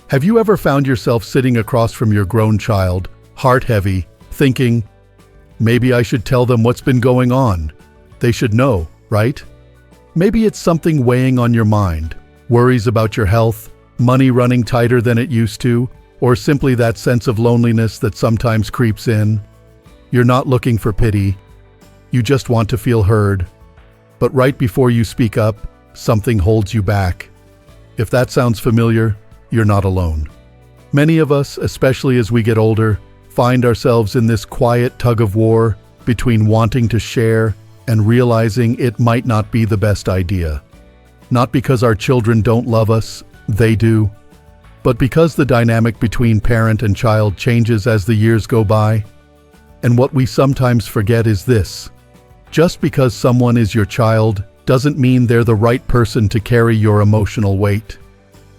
Have you ever found yourself sitting across from your grown child, heart heavy, thinking, maybe I should tell them what's been going on? They should know, right? Maybe it's something weighing on your mind, worries about your health, money running tighter than it used to, or simply that sense of loneliness that sometimes creeps in. You're not looking for pity. You just want to feel heard. But right before you speak up, something holds you back. If that sounds familiar, you're not alone. Many of us, especially as we get older, find ourselves in this quiet tug-of-war between wanting to share and realizing it might not be the best idea. Not because our children don't love us, they do, but because the dynamic between parent and child changes as the years go by. And what we sometimes forget is this: just because someone is your child doesn't mean they're the right person to carry your emotional weight.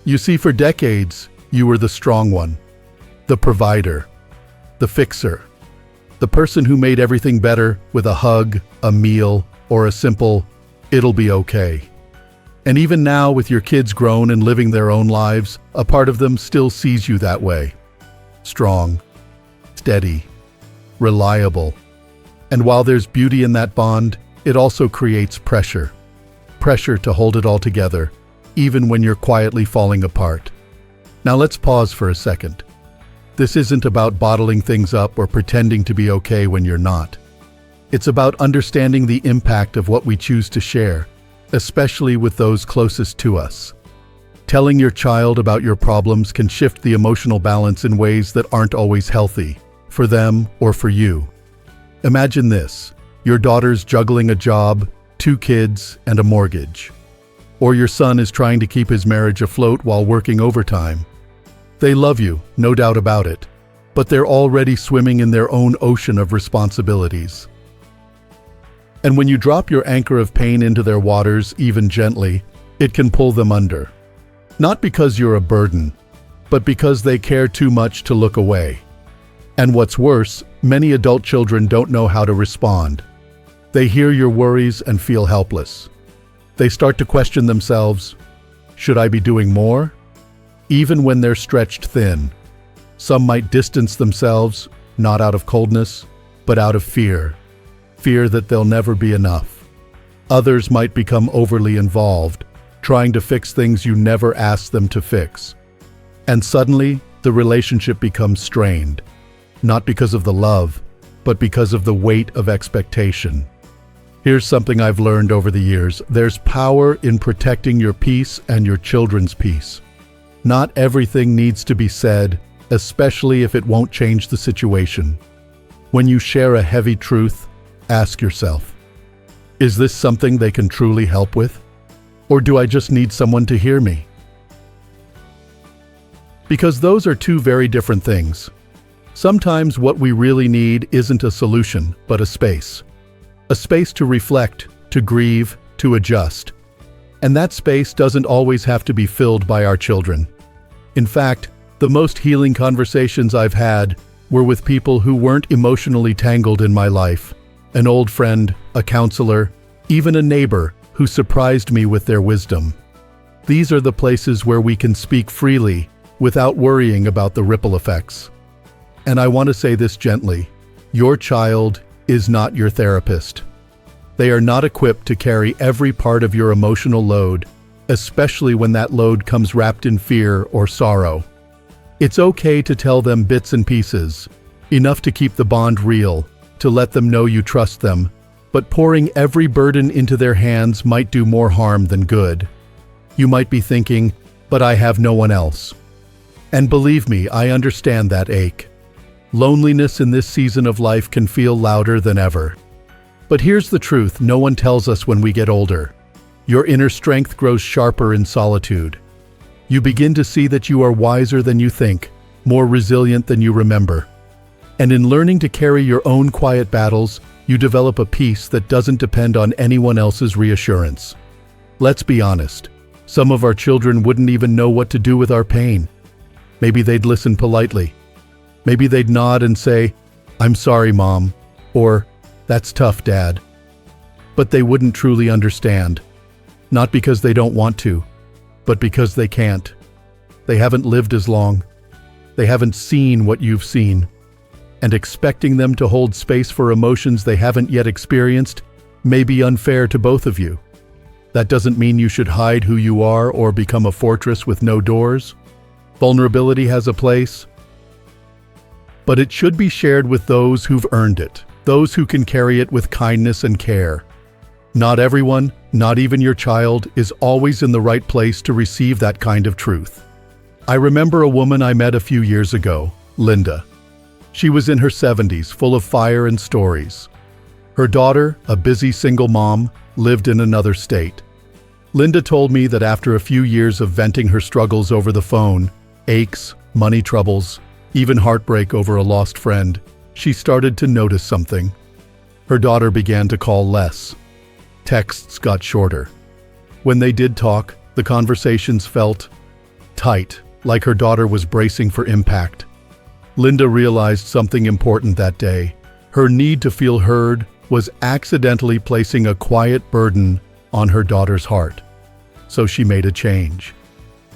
You see, for decades, you were the strong one, the provider, the fixer, the person who made everything better with a hug, a meal, or a simple, "it'll be okay." And even now, with your kids grown and living their own lives, a part of them still sees you that way. Strong, steady, reliable. And while there's beauty in that bond, it also creates pressure. Pressure to hold it all together, even when you're quietly falling apart. Now let's pause for a second. This isn't about bottling things up or pretending to be okay when you're not. It's about understanding the impact of what we choose to share, especially with those closest to us. Telling your child about your problems can shift the emotional balance in ways that aren't always healthy, for them or for you. Imagine this: your daughter's juggling a job, 2 kids, and a mortgage. Or your son is trying to keep his marriage afloat while working overtime. They love you, no doubt about it, but they're already swimming in their own ocean of responsibilities. And when you drop your anchor of pain into their waters, even gently, it can pull them under. Not because you're a burden, but because they care too much to look away. And what's worse, many adult children don't know how to respond. They hear your worries and feel helpless. They start to question themselves: should I be doing more? Even when they're stretched thin. Some might distance themselves, not out of coldness, but out of fear. Fear that they'll never be enough. Others might become overly involved, trying to fix things you never asked them to fix. And suddenly, the relationship becomes strained. Not because of the love, but because of the weight of expectation. Here's something I've learned over the years: there's power in protecting your peace and your children's peace. Not everything needs to be said, especially if it won't change the situation. When you share a heavy truth, ask yourself, is this something they can truly help with? Or do I just need someone to hear me? Because those are two very different things. Sometimes what we really need isn't a solution, but a space. A space to reflect, to grieve, to adjust. And that space doesn't always have to be filled by our children. In fact, the most healing conversations I've had were with people who weren't emotionally tangled in my life. An old friend, a counselor, even a neighbor who surprised me with their wisdom. These are the places where we can speak freely without worrying about the ripple effects. And I want to say this gently: your child is not your therapist. They are not equipped to carry every part of your emotional load, especially when that load comes wrapped in fear or sorrow. It's okay to tell them bits and pieces, enough to keep the bond real, to let them know you trust them, but pouring every burden into their hands might do more harm than good. You might be thinking, but I have no one else. And believe me, I understand that ache. Loneliness in this season of life can feel louder than ever. But here's the truth no one tells us when we get older. Your inner strength grows sharper in solitude. You begin to see that you are wiser than you think, more resilient than you remember. And in learning to carry your own quiet battles, you develop a peace that doesn't depend on anyone else's reassurance. Let's be honest, some of our children wouldn't even know what to do with our pain. Maybe they'd listen politely. Maybe they'd nod and say, "I'm sorry, Mom," or "That's tough, Dad." But they wouldn't truly understand. Not because they don't want to, but because they can't. They haven't lived as long. They haven't seen what you've seen. And expecting them to hold space for emotions they haven't yet experienced may be unfair to both of you. That doesn't mean you should hide who you are or become a fortress with no doors. Vulnerability has a place, but it should be shared with those who've earned it, those who can carry it with kindness and care. Not everyone, not even your child, is always in the right place to receive that kind of truth. I remember a woman I met a few years ago, Linda. She was in her 70s, full of fire and stories. Her daughter, a busy single mom, lived in another state. Linda told me that after a few years of venting her struggles over the phone, aches, money troubles, even heartbreak over a lost friend, she started to notice something. Her daughter began to call less. Texts got shorter. When they did talk, the conversations felt tight, like her daughter was bracing for impact. Linda realized something important that day. Her need to feel heard was accidentally placing a quiet burden on her daughter's heart. So she made a change.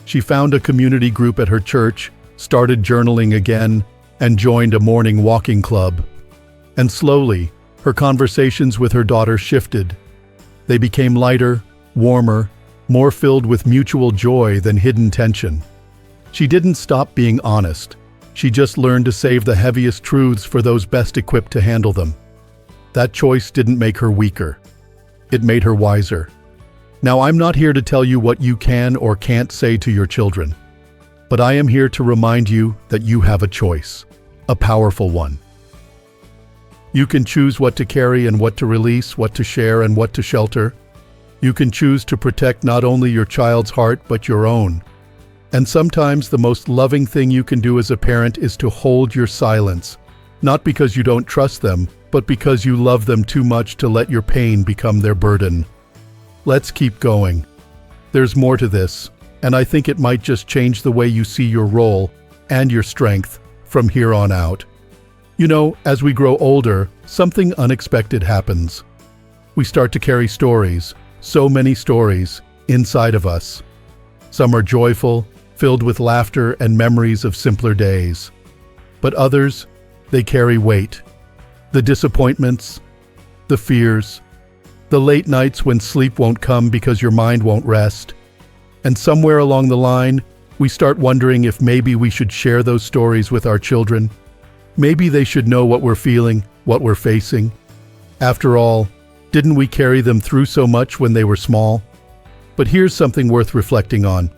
She found a community group at her church, started journaling again, and joined a morning walking club. And slowly, her conversations with her daughter shifted. They became lighter, warmer, more filled with mutual joy than hidden tension. She didn't stop being honest. She just learned to save the heaviest truths for those best equipped to handle them. That choice didn't make her weaker. It made her wiser. Now, I'm not here to tell you what you can or can't say to your children, but I am here to remind you that you have a choice, a powerful one. You can choose what to carry and what to release, what to share and what to shelter. You can choose to protect not only your child's heart, but your own. And sometimes the most loving thing you can do as a parent is to hold your silence, not because you don't trust them, but because you love them too much to let your pain become their burden. Let's keep going. There's more to this, and I think it might just change the way you see your role and your strength from here on out. You know, as we grow older, something unexpected happens. We start to carry stories, so many stories, inside of us. Some are joyful, filled with laughter and memories of simpler days. But others, they carry weight. The disappointments, the fears, the late nights when sleep won't come because your mind won't rest. And somewhere along the line, we start wondering if maybe we should share those stories with our children. Maybe they should know what we're feeling, what we're facing. After all, didn't we carry them through so much when they were small? But here's something worth reflecting on.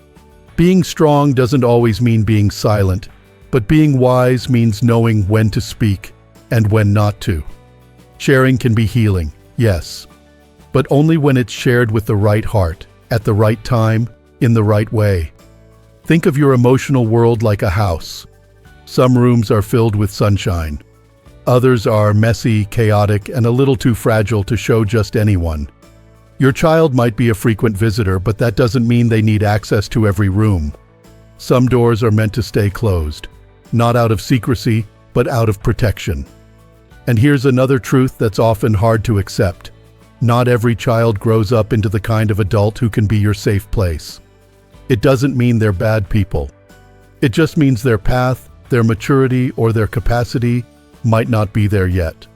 Being strong doesn't always mean being silent, but being wise means knowing when to speak and when not to. Sharing can be healing, yes, but only when it's shared with the right heart, at the right time, in the right way. Think of your emotional world like a house. Some rooms are filled with sunshine. Others are messy, chaotic, and a little too fragile to show just anyone. Your child might be a frequent visitor, but that doesn't mean they need access to every room. Some doors are meant to stay closed, not out of secrecy, but out of protection. And here's another truth that's often hard to accept. Not every child grows up into the kind of adult who can be your safe place. It doesn't mean they're bad people. It just means their path, their maturity, or their capacity might not be there yet.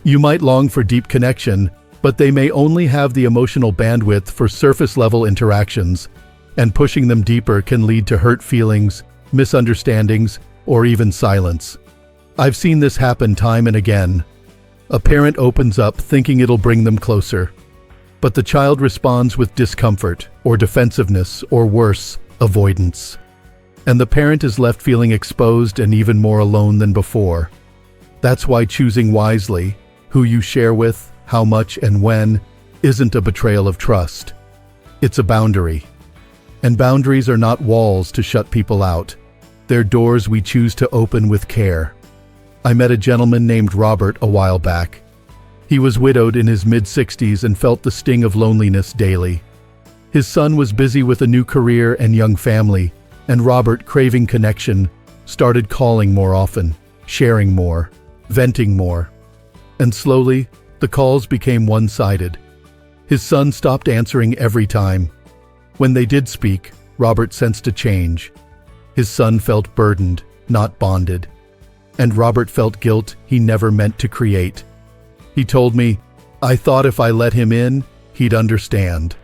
You might long for deep connection, but they may only have the emotional bandwidth for surface-level interactions, and pushing them deeper can lead to hurt feelings, misunderstandings, or even silence. I've seen this happen time and again. A parent opens up thinking it'll bring them closer, but the child responds with discomfort, or defensiveness, or worse, avoidance. And the parent is left feeling exposed and even more alone than before. That's why choosing wisely, who you share with, how much and when, isn't a betrayal of trust. It's a boundary. And boundaries are not walls to shut people out. They're doors we choose to open with care. I met a gentleman named Robert a while back. He was widowed in his mid-60s and felt the sting of loneliness daily. His son was busy with a new career and young family, and Robert, craving connection, started calling more often, sharing more, venting more. And slowly, the calls became one-sided. His son stopped answering every time. When they did speak, Robert sensed a change. His son felt burdened, not bonded. And Robert felt guilt he never meant to create. He told me, "I thought if I let him in, he'd understand."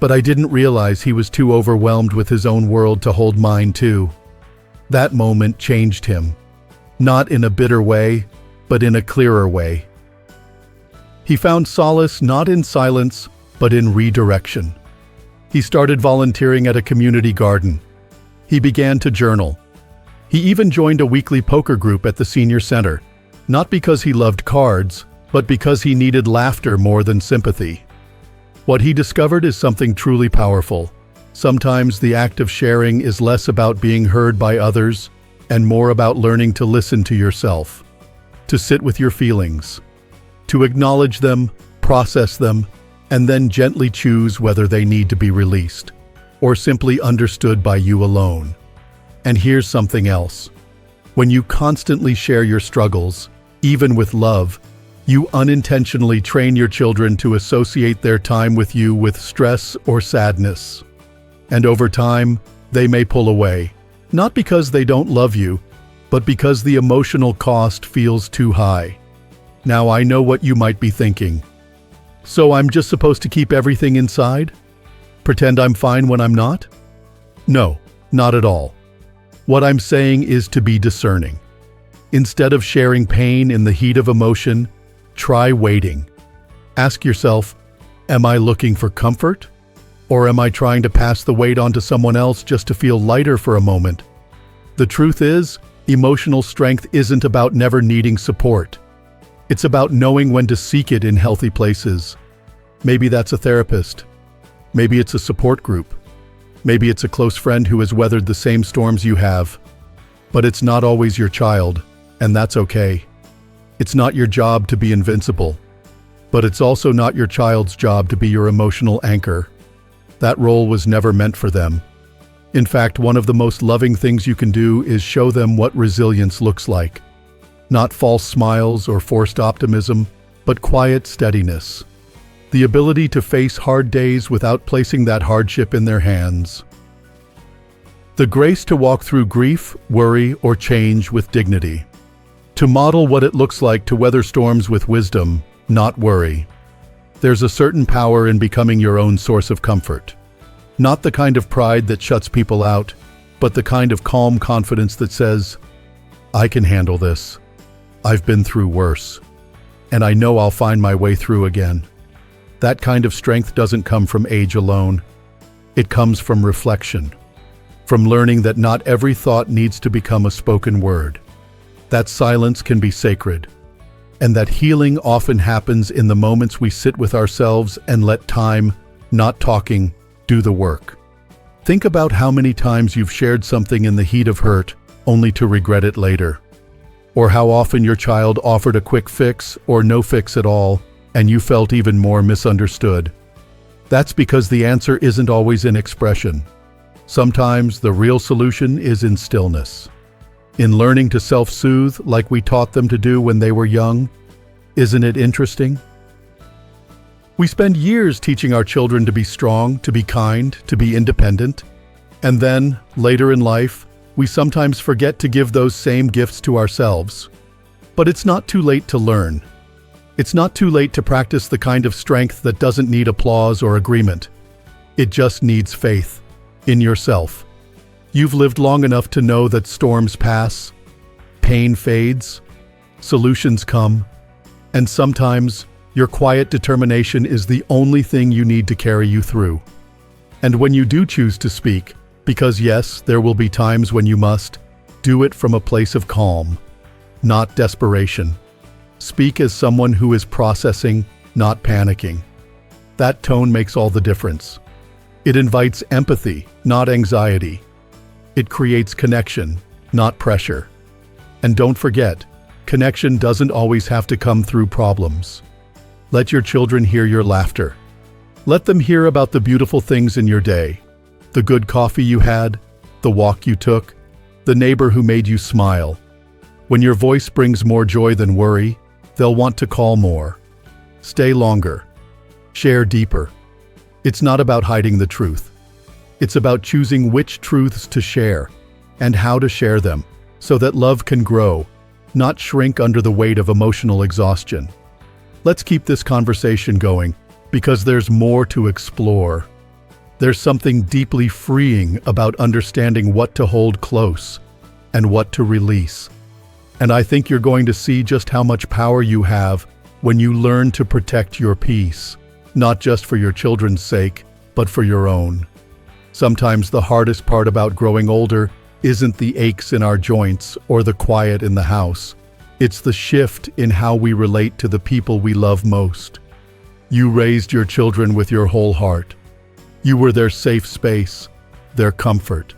But I didn't realize he was too overwhelmed with his own world to hold mine too. That moment changed him. Not in a bitter way, but in a clearer way. He found solace not in silence, but in redirection. He started volunteering at a community garden. He began to journal. He even joined a weekly poker group at the senior center, not because he loved cards, but because he needed laughter more than sympathy. What he discovered is something truly powerful. Sometimes the act of sharing is less about being heard by others and more about learning to listen to yourself, to sit with your feelings, to acknowledge them, process them, and then gently choose whether they need to be released or simply understood by you alone. And here's something else. When you constantly share your struggles, even with love, you unintentionally train your children to associate their time with you with stress or sadness. And over time, they may pull away, not because they don't love you, but because the emotional cost feels too high. Now I know what you might be thinking. So I'm just supposed to keep everything inside? Pretend I'm fine when I'm not? No, not at all. What I'm saying is to be discerning. Instead of sharing pain in the heat of emotion, try waiting. Ask yourself, am I looking for comfort? Or am I trying to pass the weight onto someone else just to feel lighter for a moment? The truth is, emotional strength isn't about never needing support. It's about knowing when to seek it in healthy places. Maybe that's a therapist. Maybe it's a support group. Maybe it's a close friend who has weathered the same storms you have. But it's not always your child, and that's okay. It's not your job to be invincible. But it's also not your child's job to be your emotional anchor. That role was never meant for them. In fact, one of the most loving things you can do is show them what resilience looks like. Not false smiles or forced optimism, but quiet steadiness. The ability to face hard days without placing that hardship in their hands. The grace to walk through grief, worry, or change with dignity. To model what it looks like to weather storms with wisdom, not worry. There's a certain power in becoming your own source of comfort. Not the kind of pride that shuts people out, but the kind of calm confidence that says, I can handle this. I've been through worse. And I know I'll find my way through again. That kind of strength doesn't come from age alone. It comes from reflection. From learning that not every thought needs to become a spoken word. That silence can be sacred. And that healing often happens in the moments we sit with ourselves and let time, not talking, do the work. Think about how many times you've shared something in the heat of hurt, only to regret it later. Or how often your child offered a quick fix or no fix at all, and you felt even more misunderstood. That's because the answer isn't always in expression. Sometimes the real solution is in stillness. In learning to self-soothe like we taught them to do when they were young. Isn't it interesting? We spend years teaching our children to be strong, to be kind, to be independent. And then, later in life, we sometimes forget to give those same gifts to ourselves. But it's not too late to learn. It's not too late to practice the kind of strength that doesn't need applause or agreement. It just needs faith in yourself. You've lived long enough to know that storms pass, pain fades, solutions come, and sometimes your quiet determination is the only thing you need to carry you through. And when you do choose to speak, because yes, there will be times when you must, do it from a place of calm, not desperation. Speak as someone who is processing, not panicking. That tone makes all the difference. It invites empathy, not anxiety. It creates connection, not pressure. And don't forget, connection doesn't always have to come through problems. Let your children hear your laughter. Let them hear about the beautiful things in your day. The good coffee you had, the walk you took, the neighbor who made you smile. When your voice brings more joy than worry, they'll want to call more. Stay longer. Share deeper. It's not about hiding the truth. It's about choosing which truths to share and how to share them so that love can grow, not shrink under the weight of emotional exhaustion. Let's keep this conversation going because there's more to explore. There's something deeply freeing about understanding what to hold close and what to release. And I think you're going to see just how much power you have when you learn to protect your peace, not just for your children's sake, but for your own. Sometimes the hardest part about growing older isn't the aches in our joints or the quiet in the house. It's the shift in how we relate to the people we love most. You raised your children with your whole heart. You were their safe space, their comfort,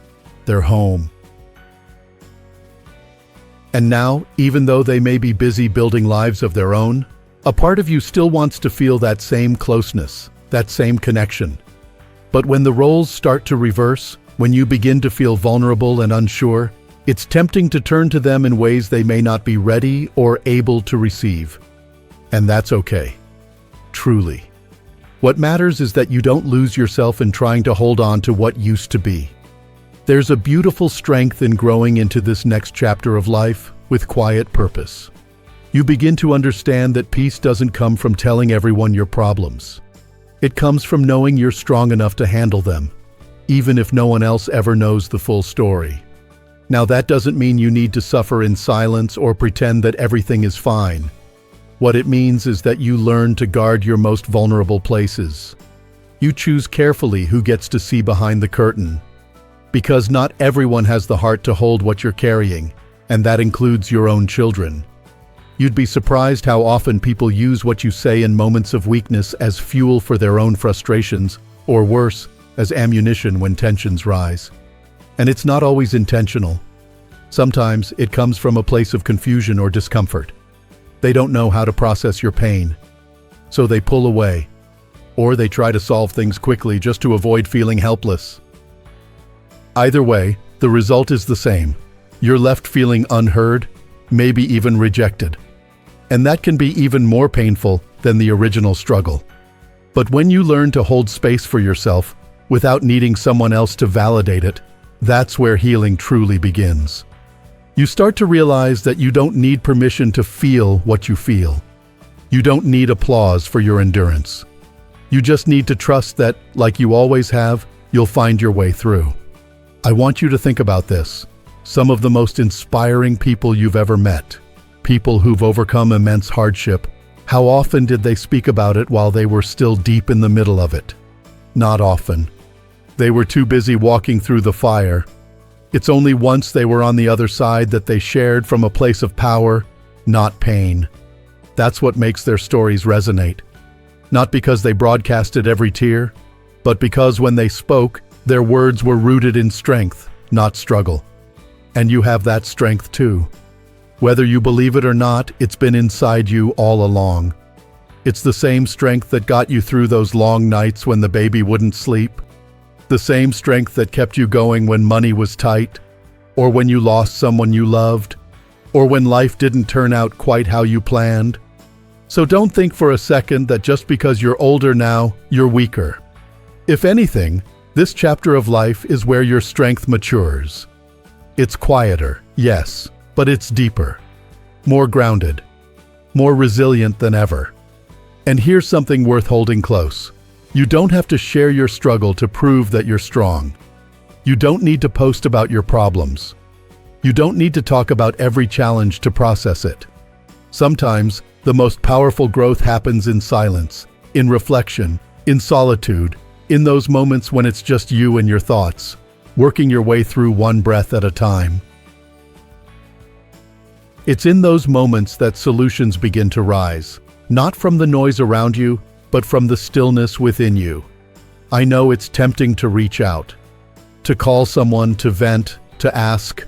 their home. And now, even though they may be busy building lives of their own, a part of you still wants to feel that same closeness, that same connection. But when the roles start to reverse, when you begin to feel vulnerable and unsure, it's tempting to turn to them in ways they may not be ready or able to receive. And that's okay. Truly. What matters is that you don't lose yourself in trying to hold on to what used to be. There's a beautiful strength in growing into this next chapter of life with quiet purpose. You begin to understand that peace doesn't come from telling everyone your problems. It comes from knowing you're strong enough to handle them, even if no one else ever knows the full story. Now, that doesn't mean you need to suffer in silence or pretend that everything is fine. What it means is that you learn to guard your most vulnerable places. You choose carefully who gets to see behind the curtain. Because not everyone has the heart to hold what you're carrying, and that includes your own children. You'd be surprised how often people use what you say in moments of weakness as fuel for their own frustrations, or worse, as ammunition when tensions rise. And it's not always intentional. Sometimes it comes from a place of confusion or discomfort. They don't know how to process your pain, so they pull away, or they try to solve things quickly just to avoid feeling helpless. Either way, the result is the same. You're left feeling unheard, maybe even rejected. And that can be even more painful than the original struggle. But when you learn to hold space for yourself without needing someone else to validate it, that's where healing truly begins. You start to realize that you don't need permission to feel what you feel. You don't need applause for your endurance. You just need to trust that, like you always have, you'll find your way through. I want you to think about this. Some of the most inspiring people you've ever met, people who've overcome immense hardship, how often did they speak about it while they were still deep in the middle of it? Not often. They were too busy walking through the fire. It's only once they were on the other side that they shared from a place of power, not pain. That's what makes their stories resonate. Not because they broadcasted every tear, but because when they spoke, their words were rooted in strength, not struggle. And you have that strength too. Whether you believe it or not, it's been inside you all along. It's the same strength that got you through those long nights when the baby wouldn't sleep. The same strength that kept you going when money was tight, or when you lost someone you loved, or when life didn't turn out quite how you planned. So don't think for a second that just because you're older now, you're weaker. If anything, this chapter of life is where your strength matures. It's quieter, yes, but it's deeper, more grounded, more resilient than ever. And here's something worth holding close. You don't have to share your struggle to prove that you're strong. You don't need to post about your problems. You don't need to talk about every challenge to process it. Sometimes, the most powerful growth happens in silence, in reflection, in solitude, in those moments when it's just you and your thoughts, working your way through one breath at a time. It's in those moments that solutions begin to rise, not from the noise around you, but from the stillness within you. I know it's tempting to reach out, to call someone, to vent, to ask,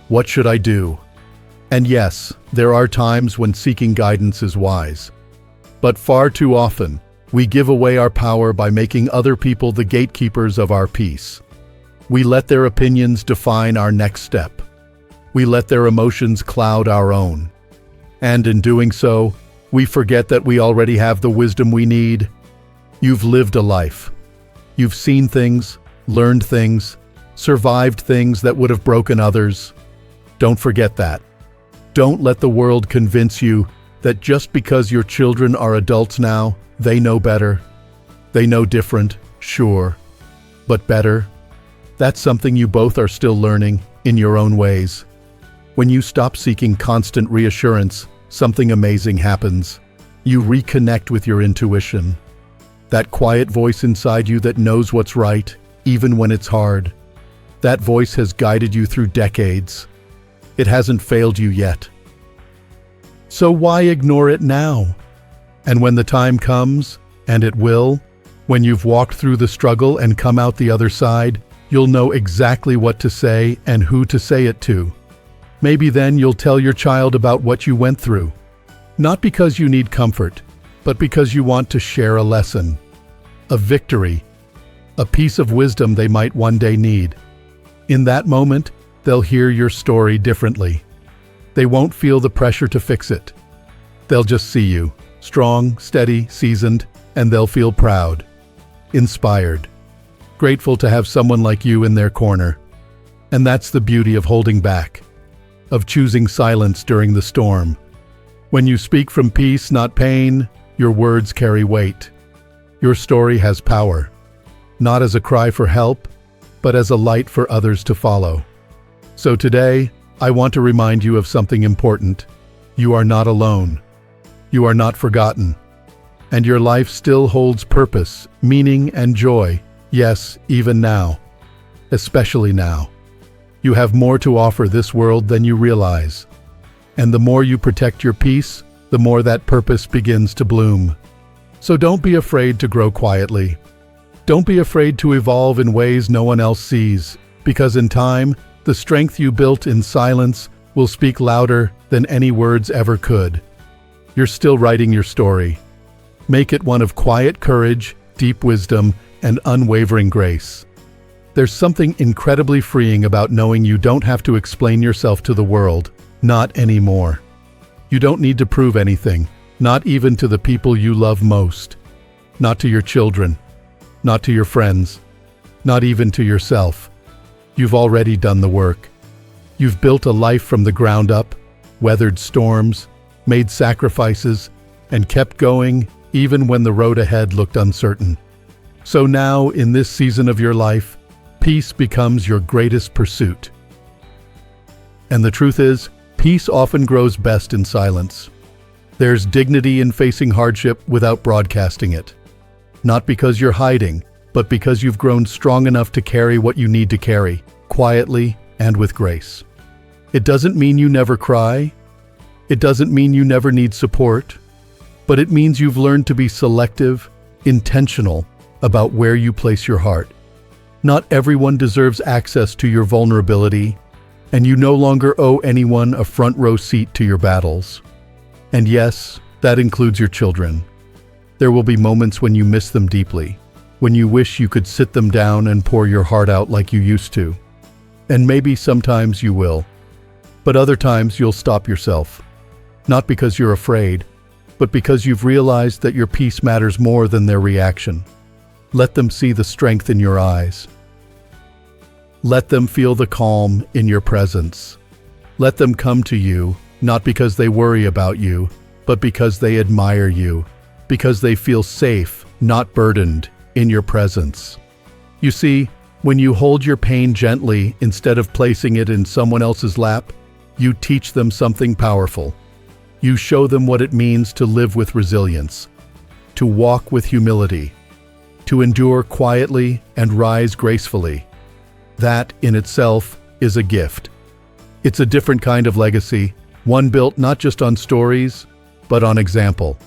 "What should I do?" And yes, there are times when seeking guidance is wise. But far too often, we give away our power by making other people the gatekeepers of our peace. We let their opinions define our next step. We let their emotions cloud our own. And in doing so, we forget that we already have the wisdom we need. You've lived a life. You've seen things, learned things, survived things that would have broken others. Don't forget that. Don't let the world convince you that just because your children are adults now, they know better. They know different, sure, but better. That's something you both are still learning in your own ways. When you stop seeking constant reassurance, something amazing happens. You reconnect with your intuition. That quiet voice inside you that knows what's right, even when it's hard. That voice has guided you through decades. It hasn't failed you yet. So why ignore it now? And when the time comes, and it will, when you've walked through the struggle and come out the other side, you'll know exactly what to say and who to say it to. Maybe then you'll tell your child about what you went through. Not because you need comfort, but because you want to share a lesson, a victory, a piece of wisdom they might one day need. In that moment, they'll hear your story differently. They won't feel the pressure to fix it. They'll just see you, strong, steady, seasoned, and they'll feel proud, inspired, grateful to have someone like you in their corner. And that's the beauty of holding back, of choosing silence during the storm. When you speak from peace, not pain, your words carry weight. Your story has power, not as a cry for help, but as a light for others to follow. So today, I want to remind you of something important. You are not alone. You are not forgotten. And your life still holds purpose, meaning, and joy. Yes, even now. Especially now. You have more to offer this world than you realize. And the more you protect your peace, the more that purpose begins to bloom. So don't be afraid to grow quietly. Don't be afraid to evolve in ways no one else sees, because in time, the strength you built in silence will speak louder than any words ever could. You're still writing your story. Make it one of quiet courage, deep wisdom, and unwavering grace. There's something incredibly freeing about knowing you don't have to explain yourself to the world, not anymore. You don't need to prove anything, not even to the people you love most. Not to your children, not to your friends, not even to yourself. You've already done the work. You've built a life from the ground up, weathered storms, made sacrifices, and kept going even when the road ahead looked uncertain. So now, in this season of your life, peace becomes your greatest pursuit. And the truth is, peace often grows best in silence. There's dignity in facing hardship without broadcasting it. Not because you're hiding, but because you've grown strong enough to carry what you need to carry, quietly and with grace. It doesn't mean you never cry. It doesn't mean you never need support. But it means you've learned to be selective, intentional about where you place your heart. Not everyone deserves access to your vulnerability, and you no longer owe anyone a front row seat to your battles. And yes, that includes your children. There will be moments when you miss them deeply, when you wish you could sit them down and pour your heart out like you used to. And maybe sometimes you will. But other times you'll stop yourself. Not because you're afraid, but because you've realized that your peace matters more than their reaction. Let them see the strength in your eyes. Let them feel the calm in your presence. Let them come to you, not because they worry about you, but because they admire you, because they feel safe, not burdened, in your presence. You see, when you hold your pain gently instead of placing it in someone else's lap, you teach them something powerful. You show them what it means to live with resilience, to walk with humility, to endure quietly and rise gracefully. That, in itself, is a gift. It's a different kind of legacy, one built not just on stories, but on example.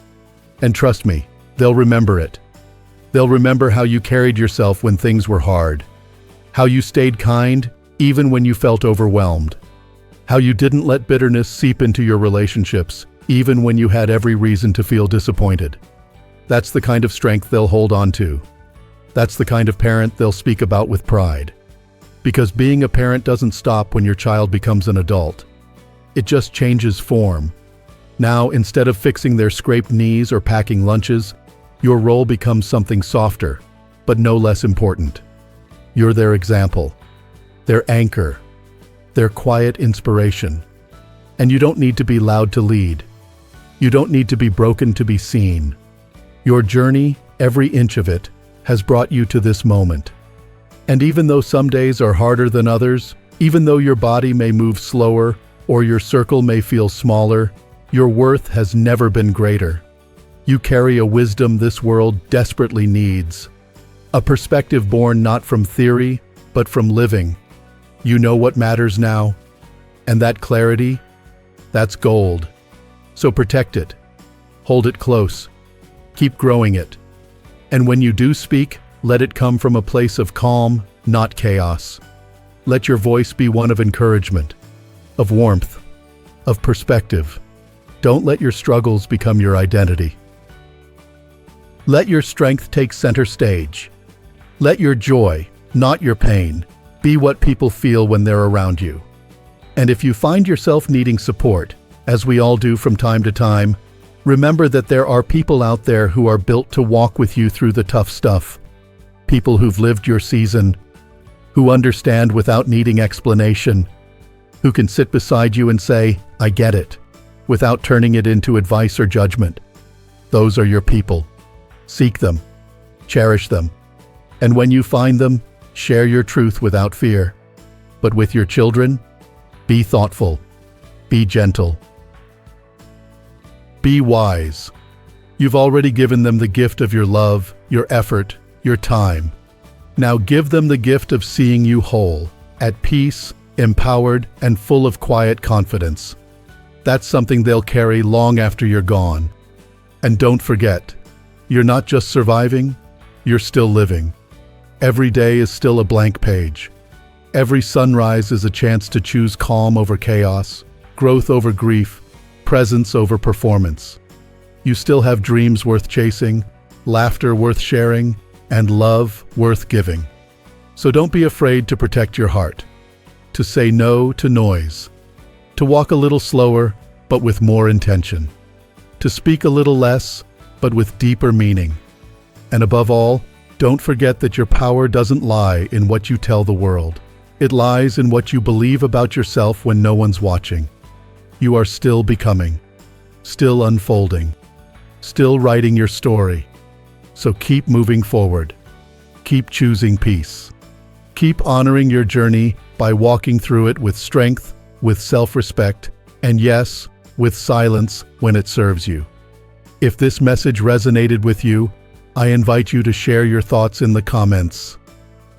And trust me, they'll remember it. They'll remember how you carried yourself when things were hard, how you stayed kind even when you felt overwhelmed, how you didn't let bitterness seep into your relationships even when you had every reason to feel disappointed. That's the kind of strength they'll hold on to. That's the kind of parent they'll speak about with pride. Because being a parent doesn't stop when your child becomes an adult. It just changes form. Now, instead of fixing their scraped knees or packing lunches, your role becomes something softer, but no less important. You're their example, their anchor, their quiet inspiration. And you don't need to be loud to lead. You don't need to be broken to be seen. Your journey, every inch of it, has brought you to this moment. And even though some days are harder than others, even though your body may move slower or your circle may feel smaller, your worth has never been greater. You carry a wisdom this world desperately needs. A perspective born not from theory, but from living. You know what matters now. And that clarity, that's gold. So protect it. Hold it close. Keep growing it. And when you do speak, let it come from a place of calm, not chaos. Let your voice be one of encouragement, of warmth, of perspective. Don't let your struggles become your identity. Let your strength take center stage. Let your joy, not your pain, be what people feel when they're around you. And if you find yourself needing support, as we all do from time to time, remember that there are people out there who are built to walk with you through the tough stuff. People who've lived your season, who understand without needing explanation, who can sit beside you and say, "I get it," without turning it into advice or judgment. Those are your people. Seek them, cherish them, and when you find them, share your truth without fear. But with your children, be thoughtful, be gentle, be wise. You've already given them the gift of your love, your effort, your time. Now give them the gift of seeing you whole, at peace, empowered, and full of quiet confidence. That's something they'll carry long after you're gone. And don't forget, you're not just surviving, you're still living. Every day is still a blank page. Every sunrise is a chance to choose calm over chaos, growth over grief, presence over performance. You still have dreams worth chasing, laughter worth sharing, and love worth giving. So don't be afraid to protect your heart, to say no to noise, to walk a little slower, but with more intention, to speak a little less, but with deeper meaning. And above all, don't forget that your power doesn't lie in what you tell the world. It lies in what you believe about yourself when no one's watching. You are still becoming, still unfolding, still writing your story. So keep moving forward. Keep choosing peace. Keep honoring your journey by walking through it with strength, with self-respect, and yes, with silence when it serves you. If this message resonated with you, I invite you to share your thoughts in the comments.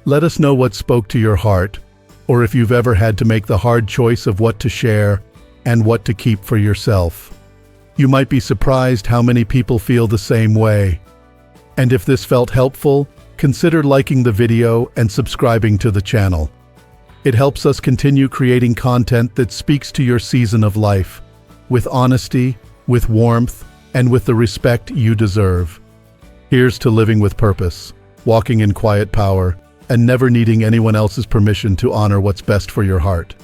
Let us know what spoke to your heart, or if you've ever had to make the hard choice of what to share and what to keep for yourself. You might be surprised how many people feel the same way. And if this felt helpful, consider liking the video and subscribing to the channel. It helps us continue creating content that speaks to your season of life, with honesty, with warmth, and with the respect you deserve. Here's to living with purpose, walking in quiet power, and never needing anyone else's permission to honor what's best for your heart.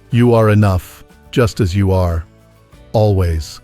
You are enough, just as you are, always.